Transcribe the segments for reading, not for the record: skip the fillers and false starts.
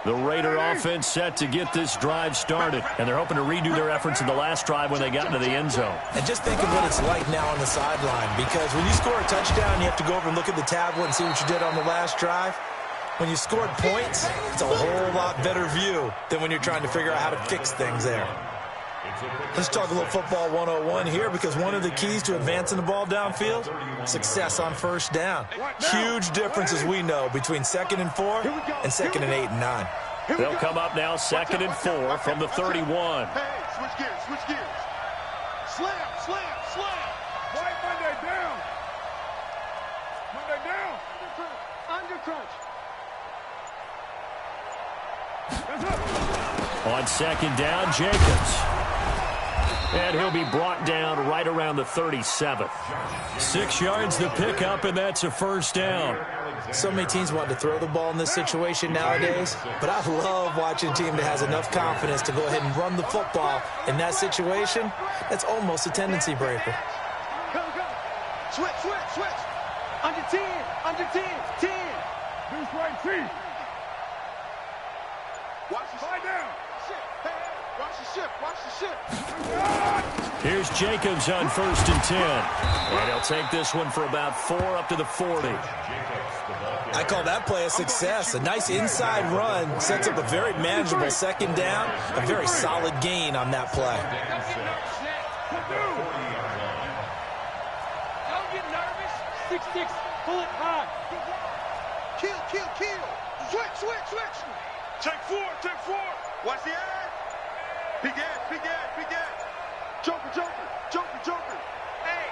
The Raider offense set to get this drive started, and they're hoping to redo their efforts in the last drive when they got into the end zone. And just think of what it's like now on the sideline, because when you score a touchdown, you have to go over and look at the tablet and see what you did on the last drive. When you scored points, it's a whole lot better view than when you're trying to figure out how to fix things there. Let's talk a little football 101 here, because one of the keys to advancing the ball downfield, success on first down. Huge difference, as we know, between 2nd and 4 and 2nd and 8 and 9. They'll come up now 2nd and 4 from the 31. Hey, switch gears, switch gears. Slam, slam, slam. White Monday down. Monday down. Under crunch. On 2nd down, Jacobs. And he'll be brought down right around the 37. 6 yards to pick up, and that's a first down. So many teams want to throw the ball in this situation nowadays, but I love watching a team that has enough confidence to go ahead and run the football. In that situation, that's almost a tendency breaker. Go, go. Switch, switch, switch. Under 10, under 10, 10. Deuce right, T. Watch the slide down. Hey, watch the ship, watch the ship. Here's Jacobs on 1st and 10. And he'll take this one for about 4 up to the 40. I call that play a success. A nice inside run sets up a very manageable 2nd down, a very solid gain on that play. Don't get nervous. 6-6, pull it high. Kill, kill, kill. Switch, switch, switch. Take 4, take 4. Watch the eye. Big ass, big ass, big ass. Joker, joker, joker, joker. Hey,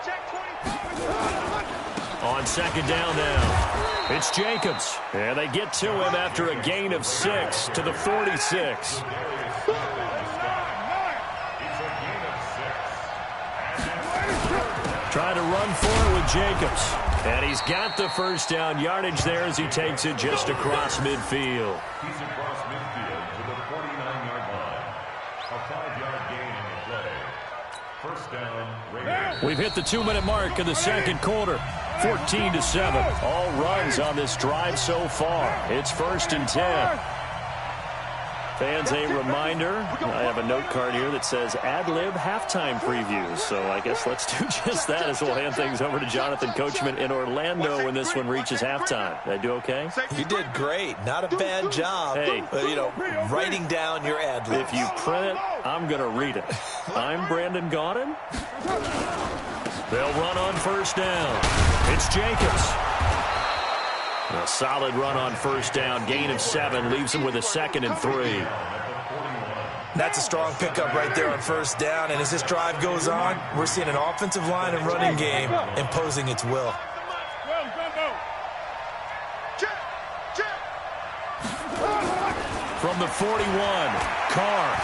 check 24. On 2nd down now, it's Jacobs. And they get to him after a gain of 6 to the 46. Trying to run for it with Jacobs. And he's got the first down yardage there as he takes it just across midfield. He's across midfield to the 49-yard line. A 5-yard gain in the play. First down, Raiders. We've hit the 2-minute mark in the 2nd quarter. 14-7. All runs on this drive so far. It's 1st and 10. Fans, a reminder, I have a note card here that says ad-lib halftime previews. So I guess let's do just that as we'll hand things over to Jonathan Coachman in Orlando when this one reaches halftime. Did I do okay? You did great. Not a bad job. Hey. Writing down your ad-libs. If you print it, I'm going to read it. I'm Brandon Gaudin. They'll run on 1st down. It's Jacobs. A solid run on 1st down. Gain of 7 leaves him with a 2nd and 3. That's a strong pickup right there on 1st down. And as this drive goes on, we're seeing an offensive line and running game imposing its will. From the 41, Carr.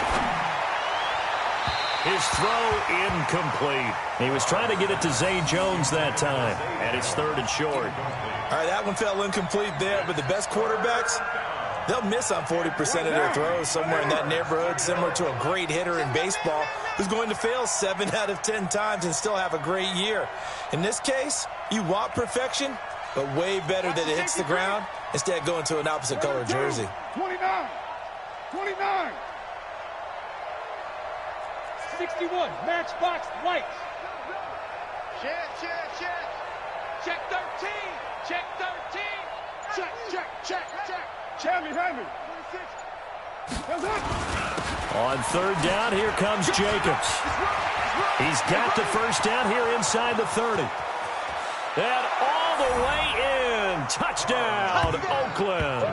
His throw incomplete. He was trying to get it to Zay Jones that time. And it's 3rd and short. All right, that one fell incomplete there, but the best quarterbacks, they'll miss on 40% of their throws, somewhere in that neighborhood, similar to a great hitter in baseball who's going to fail 7 out of 10 times and still have a great year. In this case, you want perfection, but way better that it hits the ground instead of going to an opposite color jersey. 29, 29. 61, matchbox lights. Check, check, check. Check 13. Check 13. Check, check, check, check. Hammy, Hammy. 26. On 3rd down, here comes Jacobs. He's got the first down here inside the 30. And all the way in. Touchdown, Oakland.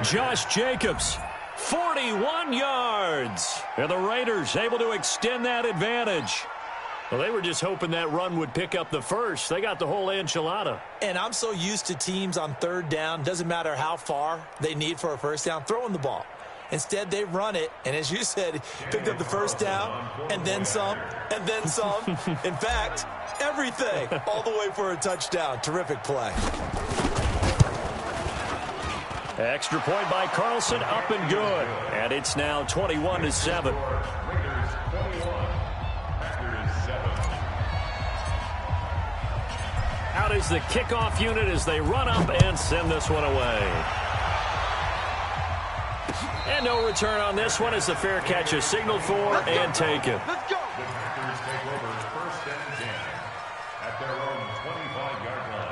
Josh Jacobs, 41 yards. And the Raiders able to extend that advantage. Well, they were just hoping that run would pick up the first. They got the whole enchilada. And I'm so used to teams on 3rd down, doesn't matter how far they need for a first down, throwing the ball. Instead, they run it, and as you said, picked up the first down, and then some, and then some. In fact, everything, all the way for a touchdown. Terrific play. Extra point by Carlson, up and good. And it's now 21-7. Out is the kickoff unit as they run up and send this one away. And no return on this one as the fair catch is signaled for and taken. Let's go. The Packers take over 1st and 10 at their own 25-yard line.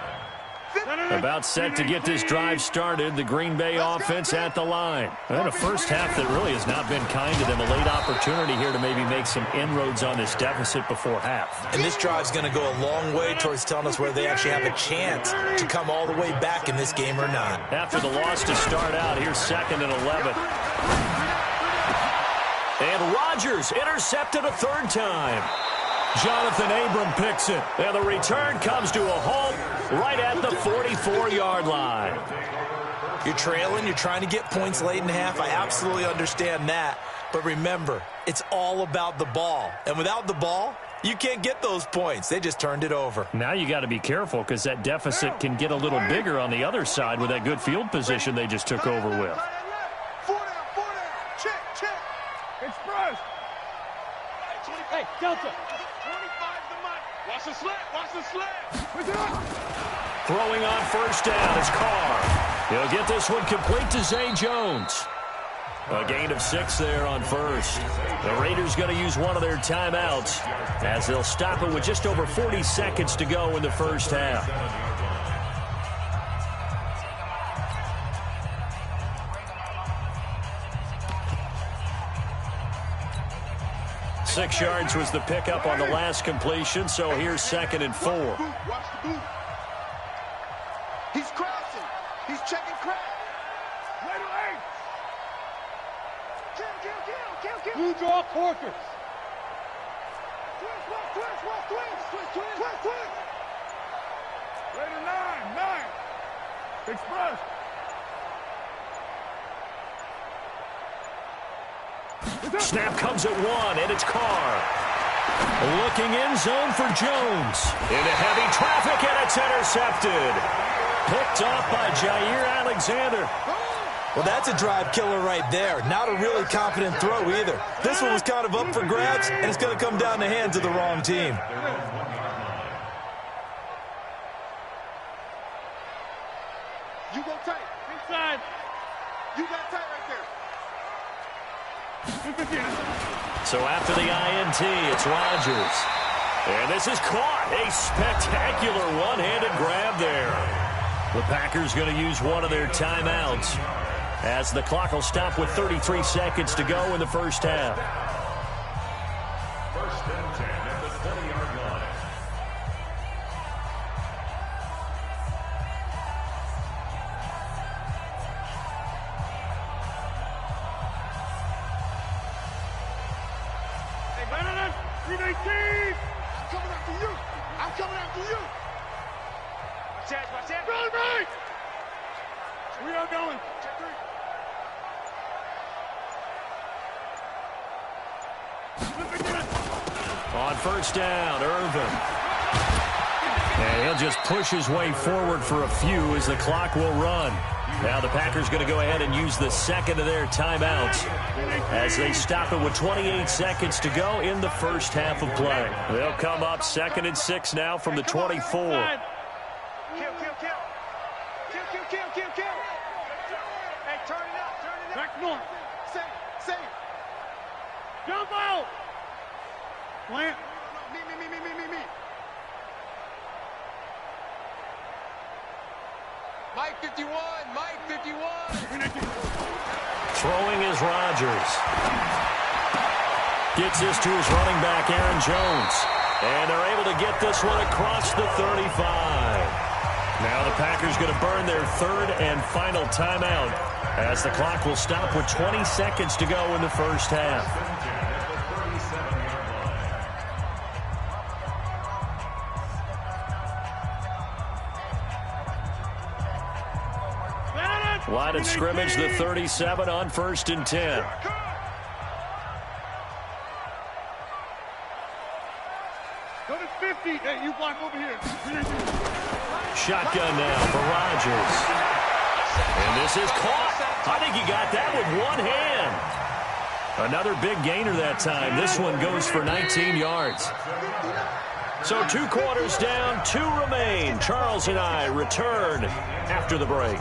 About set to get this drive started, the Green Bay offense at the line. And a first half that really has not been kind to them. A late opportunity here to maybe make some inroads on this deficit before half. And this drive's going to go a long way towards telling us whether they actually have a chance to come all the way back in this game or not. After the loss to start out, here's 2nd and 11. And Rodgers intercepted a 3rd time. Jonathan Abram picks it. And the return comes to a halt right at the 44-yard line. You're trailing, you're trying to get points late in half. I absolutely understand that. But remember, it's all about the ball. And without the ball, you can't get those points. They just turned it over. Now you got to be careful because that deficit can get a little bigger on the other side with that good field position they just took over with. 4 down. Check. Express. Hey, Delta. 25's the mic. Watch the slant. Throwing on 1st down is Carr. He'll get this one complete to Zay Jones. A gain of 6 there on 1st. The Raiders going to use one of their timeouts as they'll stop it with just over 40 seconds to go in the first half. 6 yards was the pickup on the last completion, so here's 2nd and 4. Watch the boot. He's crashing. He's checking crack. Kill. Blue draw Corkers. Twist. Raider 9. Express. Snap comes at 1, and it's Carr. Looking in zone for Jones. Into heavy traffic, and it's intercepted. Picked off by Jair Alexander. Well, that's a drive killer right there. Not a really confident throw either. This one was kind of up for grabs, and it's going to come down the hands of the wrong team. You go tight. Inside. You got tight right there. So after the INT, it's Rodgers. And this is caught. A spectacular one-handed grab there. The Packers going to use one of their timeouts as the clock will stop with 33 seconds to go in the first half. 1st and 10 at the 20-yard line. Hey, Brandon, 319. I'm coming after you. Watch out. Run, right. We are going. Check 3. On 1st down, Irvin. And he'll just push his way forward for a few as the clock will run. Now the Packers going to go ahead and use the 2nd of their timeouts as they stop it with 28 seconds to go in the first half of play. They'll come up 2nd and 6 now from the 24. Kill. Hey, turn it up. Back north. Save. Jump out. Plant. Me. Mike 51. Throwing is Rodgers. Gets this to his running back, Aaron Jones. And they're able to get this one across the 35. Now the Packers going to burn their 3rd and final timeout as the clock will stop with 20 seconds to go in the first half. Line of scrimmage, the 37 on 1st and 10. Go to 50. Hey, you block over here. Shotgun now for Rodgers. And this is caught. I think he got that with one hand. Another big gainer that time. This one goes for 19 yards. So 2 quarters down, 2 remain. Charles and I return after the break.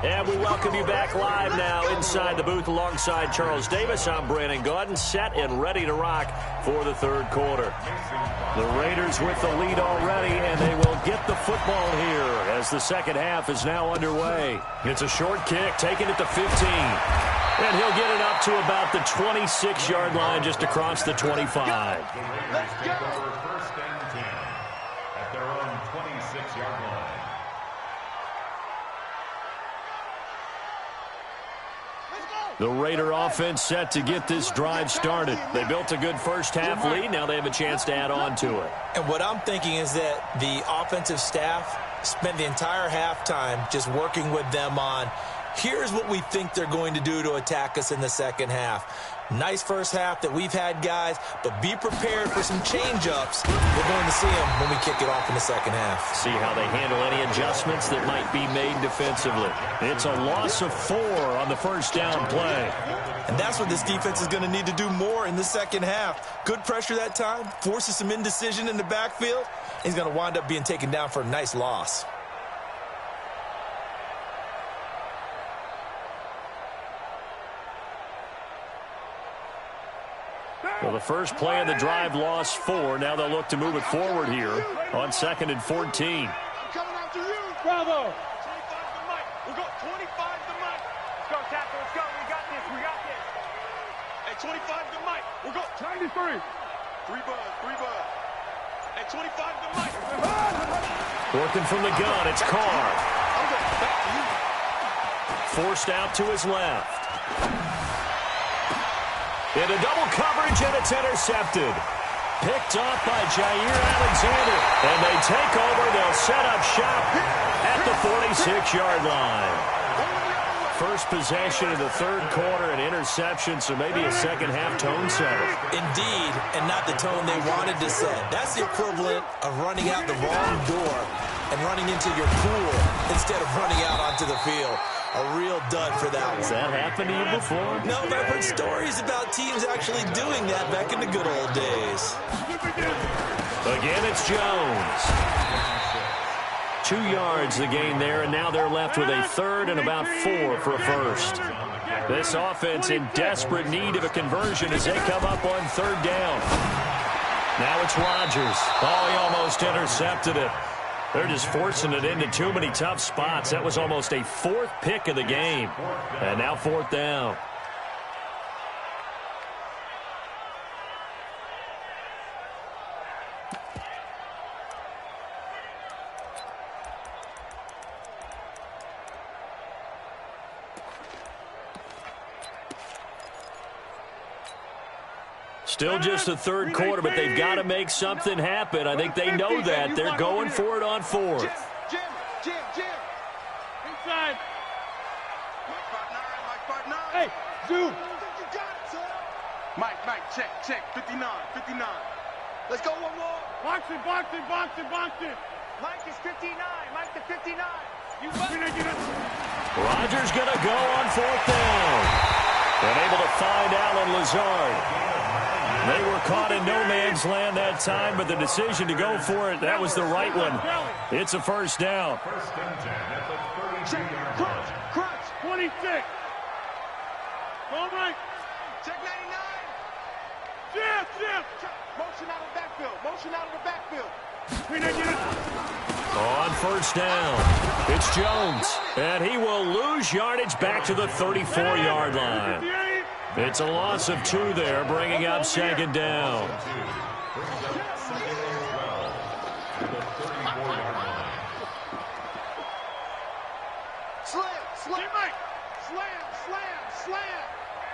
And we welcome you back live now inside the booth alongside Charles Davis. I'm Brandon Gaudin, set and ready to rock for the third quarter. The Raiders with the lead already, and they will get the football here as the second half is now underway. It's a short kick, taking it to 15. And he'll get it up to about the 26-yard line, just across the 25. Let's go. First and 10 at their own 26-yard line. The Raider offense set to get this drive started. They built a good first half lead. Now they have a chance to add on to it. And what I'm thinking is that the offensive staff spent the entire halftime just working with them on, here's what we think they're going to do to attack us in the second half. Nice first half that we've had, guys, but be prepared for some change-ups. We're going to see them when we kick it off in the second half. See how they handle any adjustments that might be made defensively. It's a loss of 4 on the first down play. And that's what this defense is going to need to do more in the second half. Good pressure that time, forces some indecision in the backfield. He's going to wind up being taken down for a nice loss. Well, the first play of the drive lost 4. Now they'll look to move it forward here on 2nd and 14. I'm coming after you. Bravo. 25 to Mike. We'll go 25 to Mike. Let's go, tackle. Let's go. We got this. We got this. Hey, 25 to Mike. We'll go 93. 3 bud. 3 bud. Hey, 25 to Mike. Working from the gun, it's Carr. I'm going back to you. Forced out to his left. Into double coverage, and it's intercepted. Picked off by Jair Alexander. And they take over. They'll set up shop at the 46-yard line. First possession of the third quarter, an interception, so maybe a second-half tone setter. Indeed, and not the tone they wanted to set. That's the equivalent of running out the wrong door and running into your pool instead of running out onto the field. A real dud for that one. Has that happened to you before? No, but I've heard stories about teams actually doing that back in the good old days. Again, it's Jones. 2 yards the gain there, and now they're left with a third and about 4 for a first. This offense in desperate need of a conversion as they come up on third down. Now it's Rodgers. Oh, he almost intercepted it. They're just forcing it into too many tough spots. That was almost a 4th pick of the game. And now 4th down. Still just the third quarter, but they've got to make something happen. I think they know that. They're going for it on 4th. Jim. Inside. Mike, partner. Hey, zoom. You got it, son. Mike, check. 59. Let's go one more. Box it. Mike is 59. Mike to 59. You Rodgers going to go on 4th down. And able to find Allen Lazard. They were caught in no man's land that time, but the decision to go for it, that was the right one. It's a first down. First and 10 at the 32-yard line. Crunch, 26. All right. Check 99. Jim. Motion out of the backfield. On first down, it's Jones, and he will lose yardage back to the 34-yard line. It's a loss of 2 there, bringing up second down. Slam.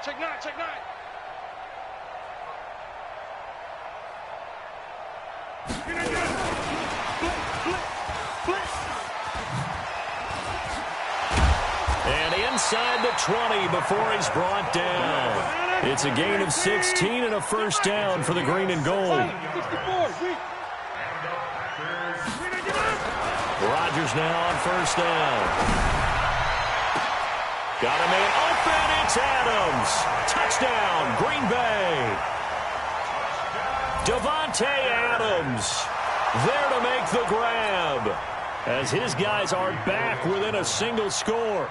Check 9. And inside the 20 before he's brought down. It's a gain of 16 and a first down for the green and gold. Rodgers now on first down. Got a man open. It's Adams. Touchdown, Green Bay. Davante Adams there to make the grab as his guys are back within a single score.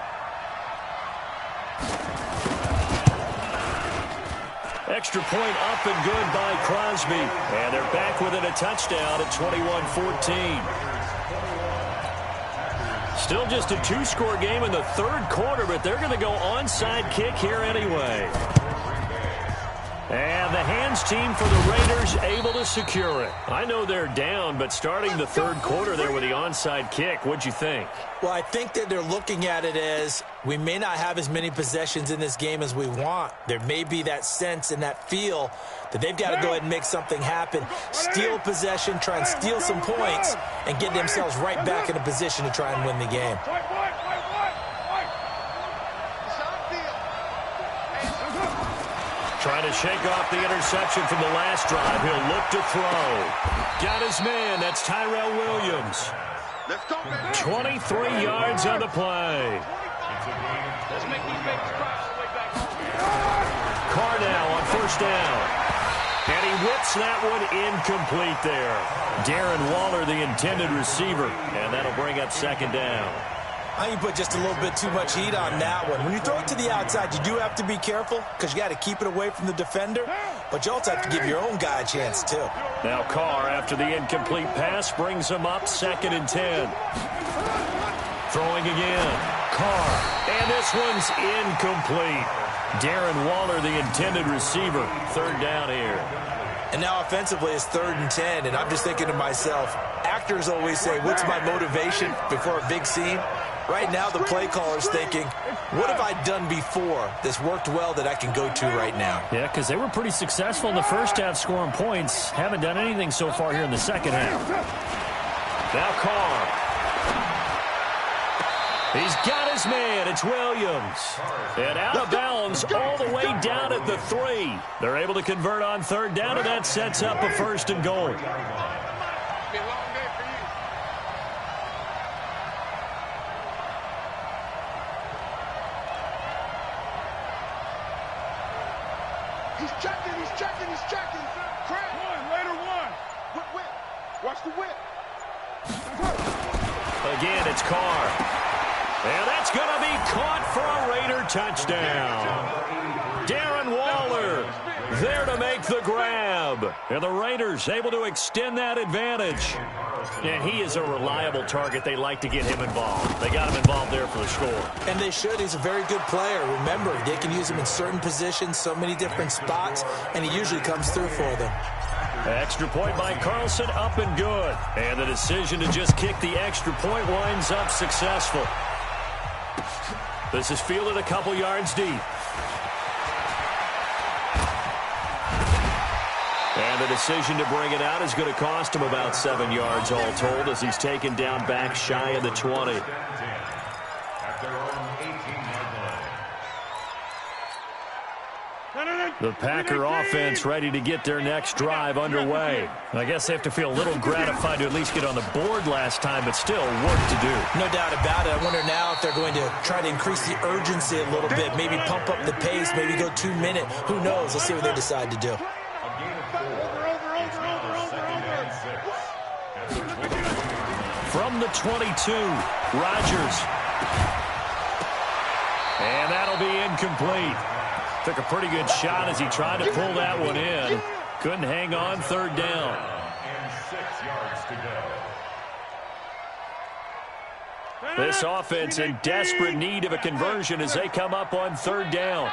Extra point up and good by Crosby. And they're back within a touchdown at 21-14. Still just a two-score game in the third quarter, but they're going to go onside kick here anyway. And the hands team for the Raiders able to secure it. I know they're down, but starting the third quarter there with the onside kick, what'd you think? Well, I think that they're looking at it as we may not have as many possessions in this game as we want. There may be that sense and that feel that they've got to go ahead and make something happen. Steal possession, try and steal some points, and get themselves right back in a position to try and win the game. Trying to shake off the interception from the last drive. He'll look to throw. Got his man. That's Tyrell Williams. 23 yards on the play. Let's make these babies cry all the way back home. Carr now on first down. And he whips that one incomplete there. Darren Waller, the intended receiver. And that'll bring up second down. I think you put just a little bit too much heat on that one. When you throw it to the outside, you do have to be careful because you got to keep it away from the defender. But you also have to give your own guy a chance, too. Now Carr, after the incomplete pass, brings him up 2nd and 10. Throwing again. Carr. And this one's incomplete. Darren Waller, the intended receiver. Third down here. And now offensively it's 3rd and 10. And I'm just thinking to myself, actors always say, what's my motivation before a big scene? Right now, the play caller's thinking, what have I done before that's worked well that I can go to right now? Yeah, because they were pretty successful in the first half scoring points. Haven't done anything so far here in the second half. Now Carr. He's got his man. It's Williams. And out of bounds all the way down at the 3. They're able to convert on third down, and that sets up a 1st and goal. He's checking. Craig. Raider one. Whip. Watch the whip. Again, it's Carr. And that's going to be caught for a Raider touchdown. Darren Waller there to make the grab. And the Raiders able to extend that advantage. And he is a reliable target. They like to get him involved. They got him involved there for the score. And they should. He's a very good player. Remember, they can use him in certain positions, so many different spots, and he usually comes through for them. Extra point by Carlson, up and good. And the decision to just kick the extra point winds up successful. This is fielded a couple yards deep. And the decision to bring it out is going to cost him about 7 yards all told as he's taken down back shy of the 20. The Packer offense ready to get their next drive underway. I guess they have to feel a little gratified to at least get on the board last time, but still work to do. No doubt about it. I wonder now if they're going to try to increase the urgency a little bit, maybe pump up the pace, maybe go 2 minute. Who knows? Let's see what they decide to do. From the 22, Rodgers. And that'll be incomplete. Took a pretty good shot as he tried to pull that one in. Couldn't hang on, third down. And 6 yards to go. This offense in desperate need of a conversion as they come up on third down.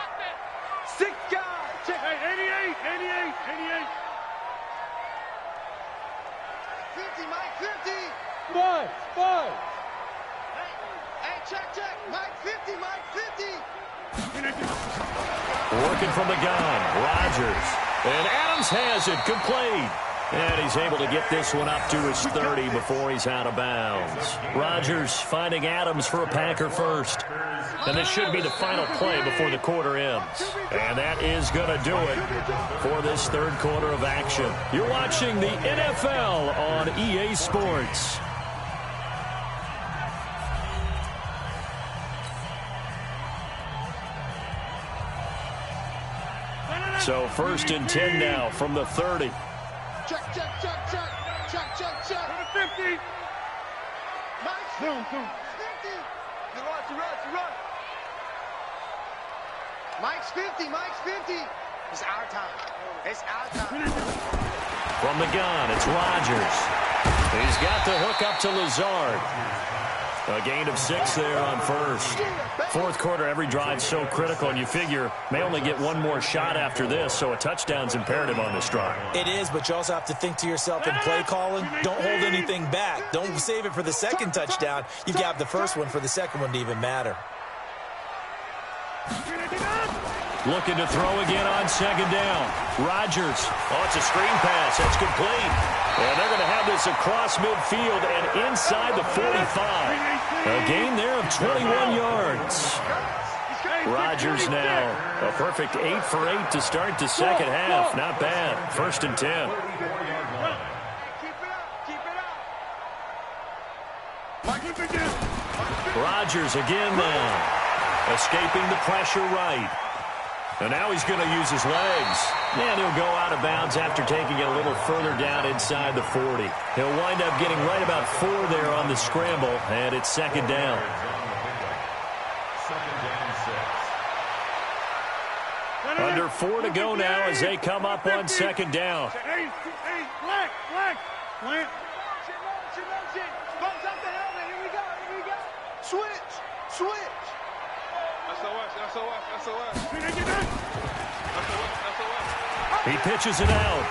6 guys. 88. 50, Mike, 50. 5. Hey, check. Mike, 50, Mike, 50. Working from the gun, Rodgers. And Adams has it, complete. And he's able to get this one up to his 30 before he's out of bounds. Rodgers finding Adams for a Packer first. And this should be the final play before the quarter ends. And that is going to do it for this third quarter of action. You're watching the NFL on EA Sports. So 1st and 10 now from the 30. Check. 50. Mike, zoom. 50. You run. Mike's 50. It's our time. It's our time. From the gun, it's Rodgers. He's got the hook up to Lazard. A gain of 6 there on first. Fourth quarter, every drive so critical, and you figure may only get one more shot after this, so a touchdown's imperative on this drive. It is, but you also have to think to yourself in play calling, don't hold anything back. Don't save it for the second touchdown. You've got the first one for the second one to even matter. Looking to throw again on second down. Rodgers. Oh, it's a screen pass. That's complete. And they're going to have this across midfield and inside the 45. A gain there of 21 yards. Rodgers now a perfect 8 for 8 to start the second half. Not bad. 1st and 10. Rodgers again now. Escaping the pressure right. And now he's going to use his legs. And he'll go out of bounds after taking it a little further down inside the 40. He'll wind up getting right about 4 there on the scramble, and it's second down. Under 4 to go now as they come up on second down. Switch. He pitches it out.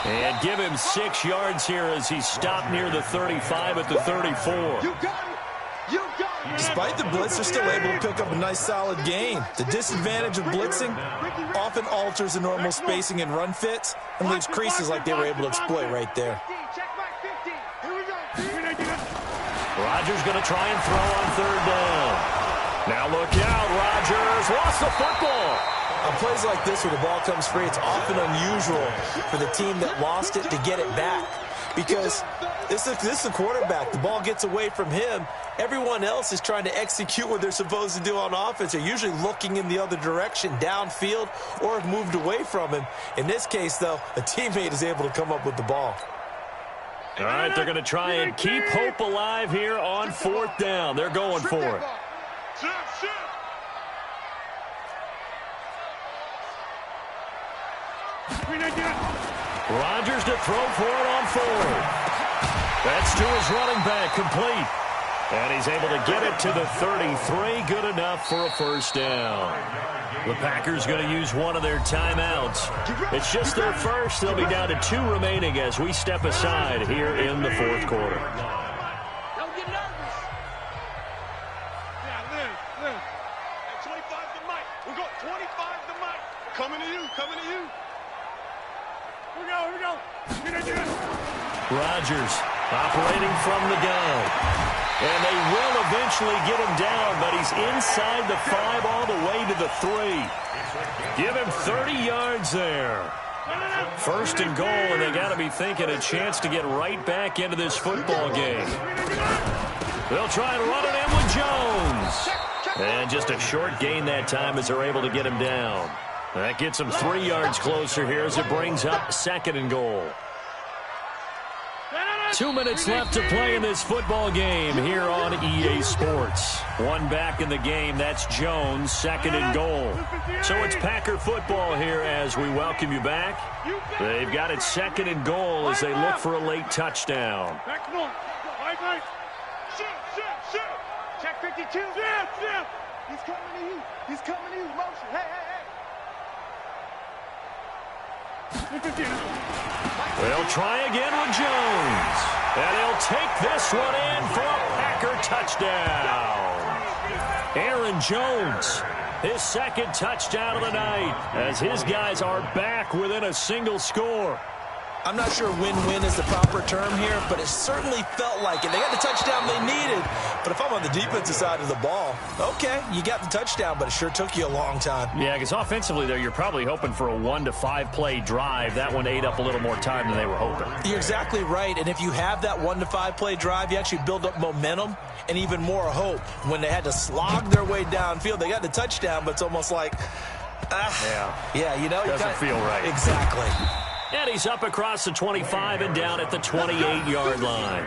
And give him 6 yards here as he's stopped near the 35 at the 34. Despite the blitz, they're still able to pick up a nice solid gain. The disadvantage of blitzing often alters the normal spacing and run fits and leaves creases like they were able to exploit right there. Rodgers going to try and throw on third down. Now look out, Rodgers lost the football. On plays like this where the ball comes free, it's often unusual for the team that lost it to get it back. Because this is the quarterback. The ball gets away from him. Everyone else is trying to execute what they're supposed to do on offense. They're usually looking in the other direction, downfield, or have moved away from him. In this case, though, a teammate is able to come up with the ball. All right, they're going to try and keep hope alive here on 4th down. They're going for it. Rodgers to throw for it on 4th. That's to his running back, complete. And he's able to get it to the 33, good enough for a first down. The Packers going to use one of their timeouts. It's just their first. They'll be down to 2 remaining as we step aside here in the 4th quarter. Don't get nervous. Yeah, live. At 25 to Mike. We got 25 to Mike. Coming to you. Here we go. Rodgers operating from the gun. And they will eventually get him down, but he's inside the 5 all the way to the 3. Give him 30 yards there. 1st and goal, and they got to be thinking a chance to get right back into this football game. They'll try and run it in with Jones. And just a short gain that time as they're able to get him down. That gets him 3 yards closer here as it brings up 2nd and goal. 2 minutes left to play in this football game here on EA Sports. 1 back in the game. That's Jones, 2nd and goal. So it's Packer football here as we welcome you back. They've got it 2nd and goal as they look for a late touchdown. Shoot. Check 52. He's coming to you. Motion. Hey. They'll try again with Jones. And he'll take this one in for a Packer touchdown. Aaron Jones, his 2nd touchdown of the night, as his guys are back within a single score. I'm not sure win-win is the proper term here, but it certainly felt like it. They got the touchdown they needed, but if I'm on the defensive side of the ball, okay, you got the touchdown, but it sure took you a long time. Yeah, because offensively, though, you're probably hoping for a 1 to 5 play drive. That one ate up a little more time than they were hoping. You're exactly right, and if you have that 1 to 5 play drive, you actually build up momentum and even more hope. When they had to slog their way downfield, they got the touchdown, but it's almost like, doesn't feel right. Exactly. And he's up across the 25 and down at the 28-yard line.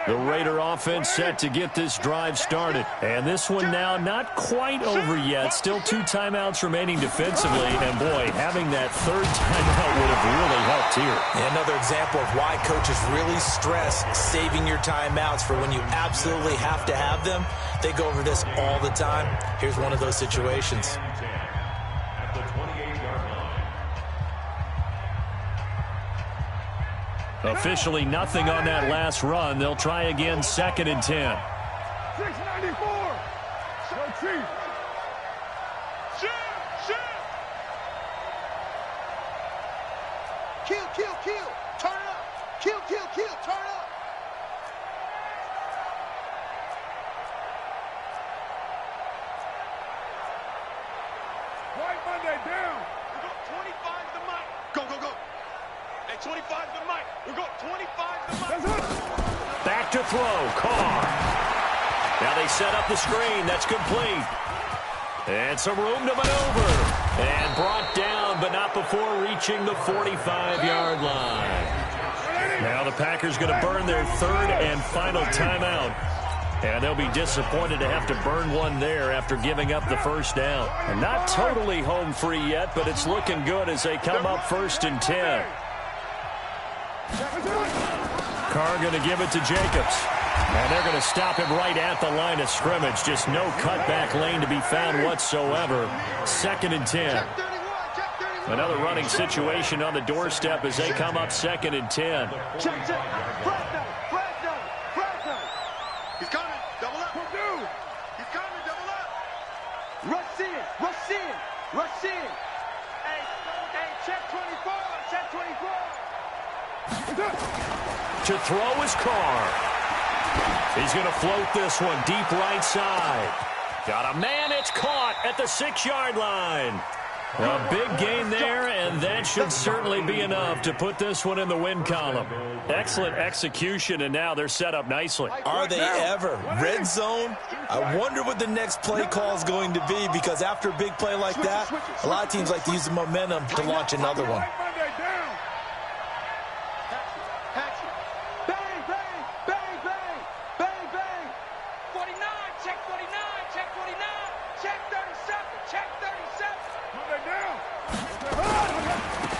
The Raider offense set to get this drive started. And this one now not quite over yet. Still 2 timeouts remaining defensively. And, boy, having that third timeout would have really helped here. And another example of why coaches really stress saving your timeouts for when you absolutely have to have them. They go over this all the time. Here's one of those situations. At the 28-yard line. Officially nothing on that last run. They'll try again, 2nd and 10. 694. So cheap. Kill. Turn up. Kill. Turn up. White Monday down. We go 25 the mic. Go. Hey, 25 the mic. We go 25 the mic. That's it. Back to throw. Carr. Now they set up the screen. That's complete. And some room to maneuver. And brought down, but not before reaching the 45-yard line. Now the Packers going to burn their 3rd and final timeout. And they'll be disappointed to have to burn one there after giving up the first down. And not totally home free yet, but it's looking good as they come up 1st and 10. Carr going to give it to Jacobs. And they're going to stop him right at the line of scrimmage. Just no cutback lane to be found whatsoever. 2nd and 10. Another running situation on the doorstep as they come up 2nd and 10. Check. Flag down. He's coming. Double up. He's coming. Double up. Rush in. Hey, check 24. To throw is Carr. He's going to float this one deep right side. Got a man. It's caught at the 6-yard line. A big gain there, and that should certainly be enough to put this one in the win column. Excellent execution, and now they're set up nicely. Are they ever? Red zone? I wonder what the next play call is going to be, because after a big play like that, a lot of teams like to use the momentum to launch another one.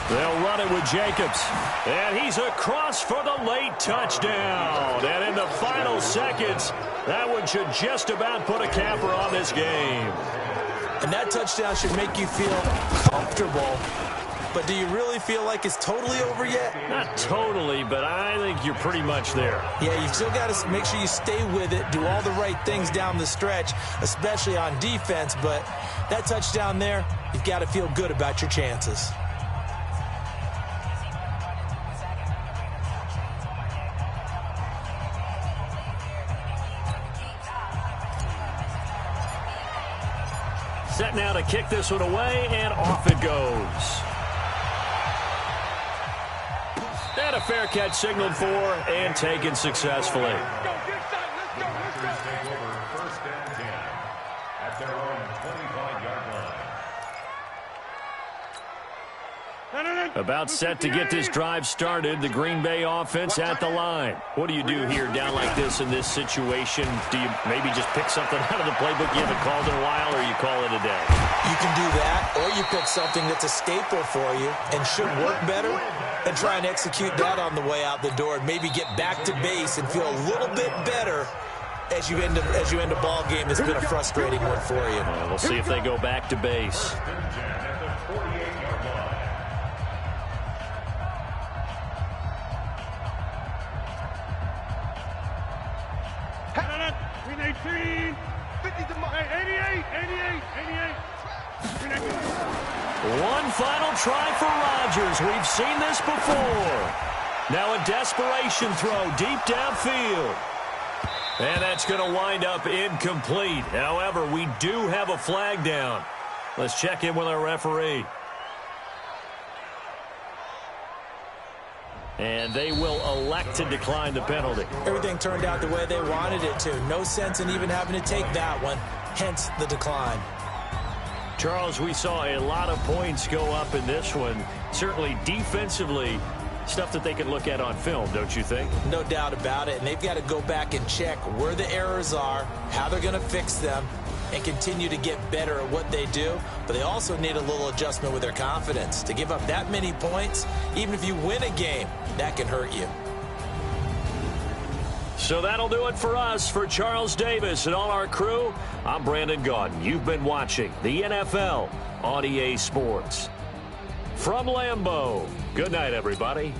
They'll run it with Jacobs. And he's across for the late touchdown. And in the final seconds, that one should just about put a capper on this game. And that touchdown should make you feel comfortable. But do you really feel like it's totally over yet? Not totally, but I think you're pretty much there. Yeah, you've still got to make sure you stay with it, do all the right things down the stretch, especially on defense. But that touchdown there, you've got to feel good about your chances. Set now to kick this one away, and off it goes. And a fair catch signaled for and taken successfully. Packers take over 1st and 10 at their own 25-yard line. About set to get this drive started. The Green Bay offense at the line. What do you do here down like this in this situation? Do you maybe just pick something out of the playbook you haven't called in a while, or you call it a day? You can do that, or you pick something that's a staple for you and should work better, and try and execute that on the way out the door, and maybe get back to base and feel a little bit better as you end a ball game that's been a frustrating one for you. We'll see if they go back to base. Green 18, 50 to 88. One final try for Rodgers. We've seen this before. Now a desperation throw deep downfield. And that's going to wind up incomplete. However, we do have a flag down. Let's check in with our referee. And they will elect to decline the penalty. Everything turned out the way they wanted it to. No sense in even having to take that one, hence the decline. Charles, we saw a lot of points go up in this one. Certainly defensively, Stuff that they can look at on film, don't you think? No doubt about it. And they've got to go back and check where the errors are, how they're going to fix them, and continue to get better at what they do. But they also need a little adjustment with their confidence. To give up that many points, even if you win a game, that can hurt you. So that'll do it for us. For Charles Davis and all our crew, I'm Brandon Gaudin. You've been watching the NFL on EA Sports. From Lambeau, good night, everybody.